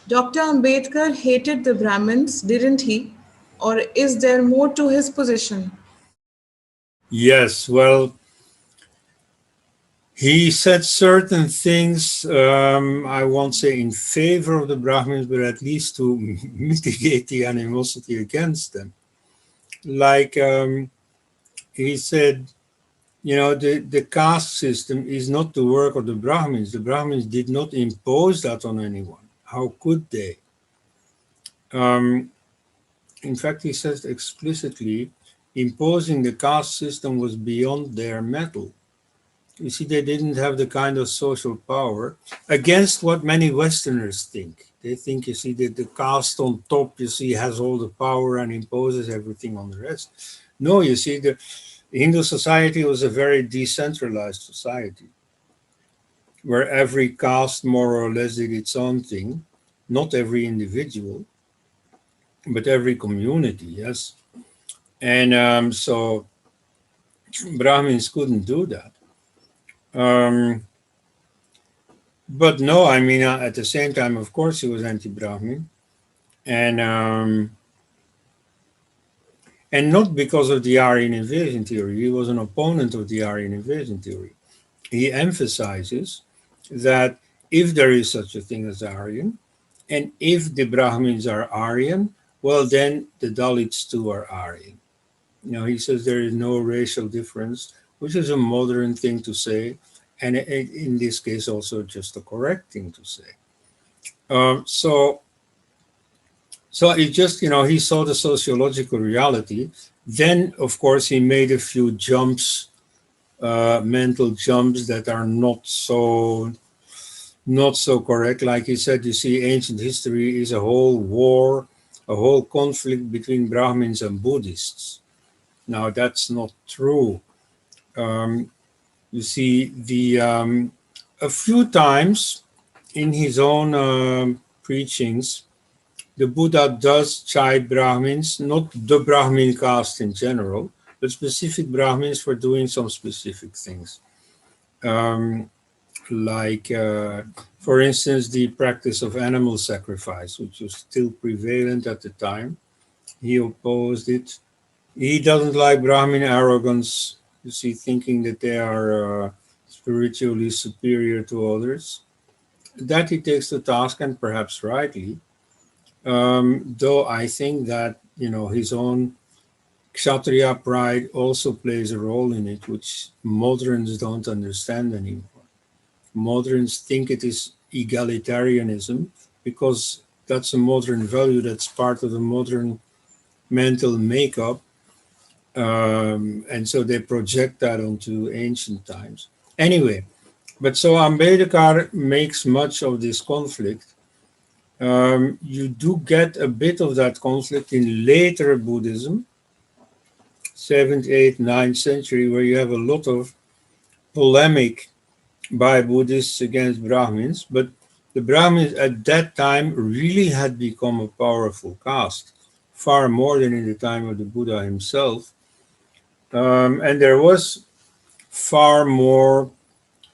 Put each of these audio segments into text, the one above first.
Dr. Ambedkar hated the Brahmins, didn't he? Or is there more to his position? Yes, well, he said certain things, I won't say in favor of the Brahmins, but at least to mitigate the animosity against them. Like he said, you know, the caste system is not the work of the Brahmins. The Brahmins did not impose that on anyone. How could they? Um, in fact, he says explicitly, imposing the caste system was beyond their mettle. You see, they didn't have the kind of social power against what many Westerners think. They think, you see, that the caste on top, you see, has all the power and imposes everything on the rest. No, you see, the Hindu society was a very decentralized society where every caste more or less did its own thing, not every individual, but every community, yes. And so Brahmins couldn't do that. Um, but no, I mean, at the same time, of course, he was anti-Brahmin, and and not because of the Aryan invasion theory. He was an opponent of the Aryan invasion theory. He emphasizes that if there is such a thing as Aryan, and if the Brahmins are Aryan, well, then the Dalits too are Aryan. You know, he says there is no racial difference, which is a modern thing to say, and in this case also just a correct thing to say. So it just, you know, he saw the sociological reality. Then, of course, he made a few jumps, mental jumps that are not so correct. Like he said, you see, ancient history is a whole war, a whole conflict between Brahmins and Buddhists. Now, that's not true. Um, you see, the a few times in his own preachings, the Buddha does chide Brahmins, not the Brahmin caste in general, but specific Brahmins for doing some specific things. Um, like, for instance, the practice of animal sacrifice, which was still prevalent at the time. He opposed it. He doesn't like Brahmin arrogance, you see, thinking that they are spiritually superior to others. That he takes to task, and perhaps rightly. Though I think that, you know, his own Kshatriya pride also plays a role in it, which moderns don't understand anymore. Moderns think it is egalitarianism because that's a modern value that's part of the modern mental makeup. And so they project that onto ancient times. Anyway, but so Ambedkar makes much of this conflict. You do get a bit of that conflict in later Buddhism, 7th, 8th, 9th century, where you have a lot of polemic by Buddhists against Brahmins, but the Brahmins at that time really had become a powerful caste, far more than in the time of the Buddha himself. And there was far more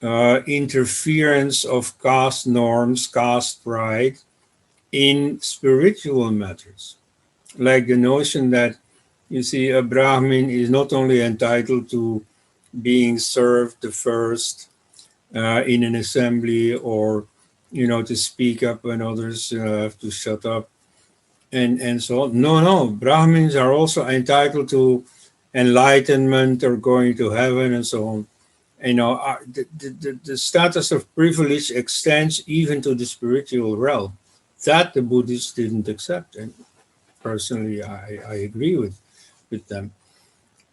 interference of caste norms, caste pride in spiritual matters, like the notion that, you see, a Brahmin is not only entitled to being served the first in an assembly, or, you know, to speak up when others have to shut up, and so on. No, no, Brahmins are also entitled to enlightenment or going to heaven and so on. You know, the status of privilege extends even to the spiritual realm. That the Buddhists didn't accept, and personally, I agree with them.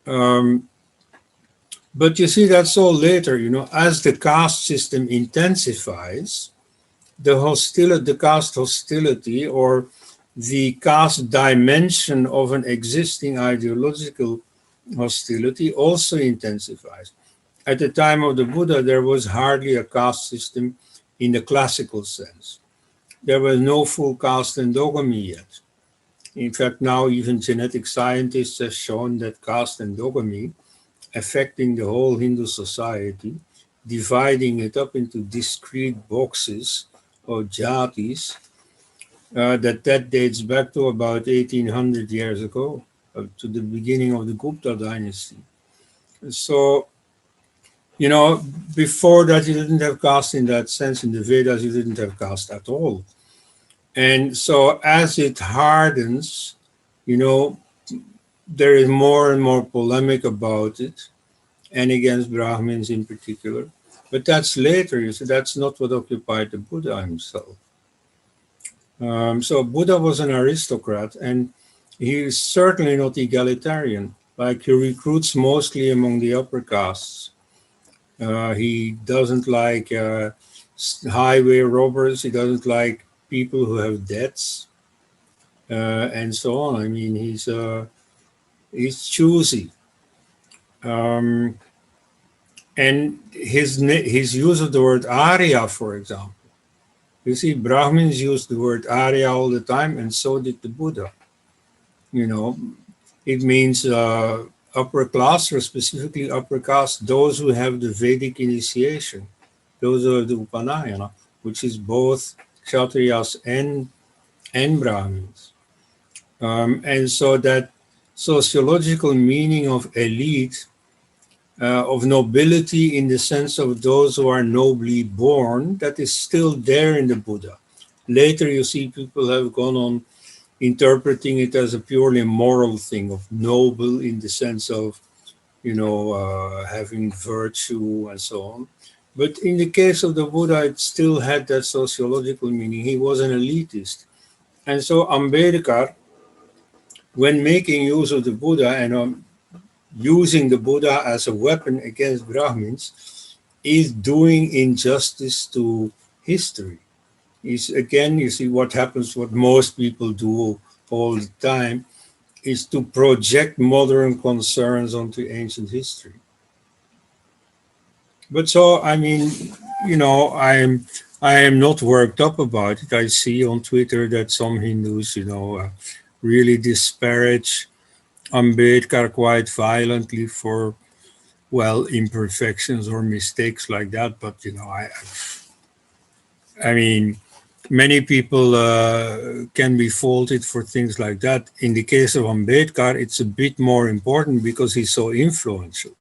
Um, but you see, that's all later. You know, as the caste system intensifies, the caste hostility, or the caste dimension of an existing ideological hostility, also intensifies. At the time of the Buddha, there was hardly a caste system in the classical sense. There was no full caste endogamy yet. In fact, now even genetic scientists have shown that caste endogamy, affecting the whole Hindu society, dividing it up into discrete boxes or jatis, that dates back to about 1800 years ago, to the beginning of the Gupta dynasty. So, you know, before that, you didn't have caste in that sense. In the Vedas, you didn't have caste at all. And so, as it hardens, you know, there is more and more polemic about it, and against Brahmins in particular. But that's later, you see, that's not what occupied the Buddha himself. So Buddha was an aristocrat, and he is certainly not egalitarian. Like, he recruits mostly among the upper castes. He doesn't like highway robbers. He doesn't like people who have debts, and so on. I mean, he's choosy. Um, and his use of the word Arya, for example. You see, Brahmins used the word Arya all the time, and so did the Buddha. You know, it means upper class, or specifically upper caste, those who have the Vedic initiation. Those are the Upanayana, which is both Kshatriyas and Brahmins. And so that sociological meaning of elite, of nobility in the sense of those who are nobly born, that is still there in the Buddha. Later, you see people have gone on interpreting it as a purely moral thing, of noble in the sense of, you know, having virtue and so on. But in the case of the Buddha, it still had that sociological meaning. He was an elitist. And so Ambedkar, when making use of the Buddha and using the Buddha as a weapon against Brahmins, is doing injustice to history. Is, again, you see what happens, what most people do all the time, is to project modern concerns onto ancient history. But so, I mean, you know, I am not worked up about it. I see on Twitter that some Hindus, you know, really disparage Ambedkar quite violently for, well, imperfections or mistakes like that. But, you know, I mean, many people can be faulted for things like that. In the case of Ambedkar, it's a bit more important because he's so influential.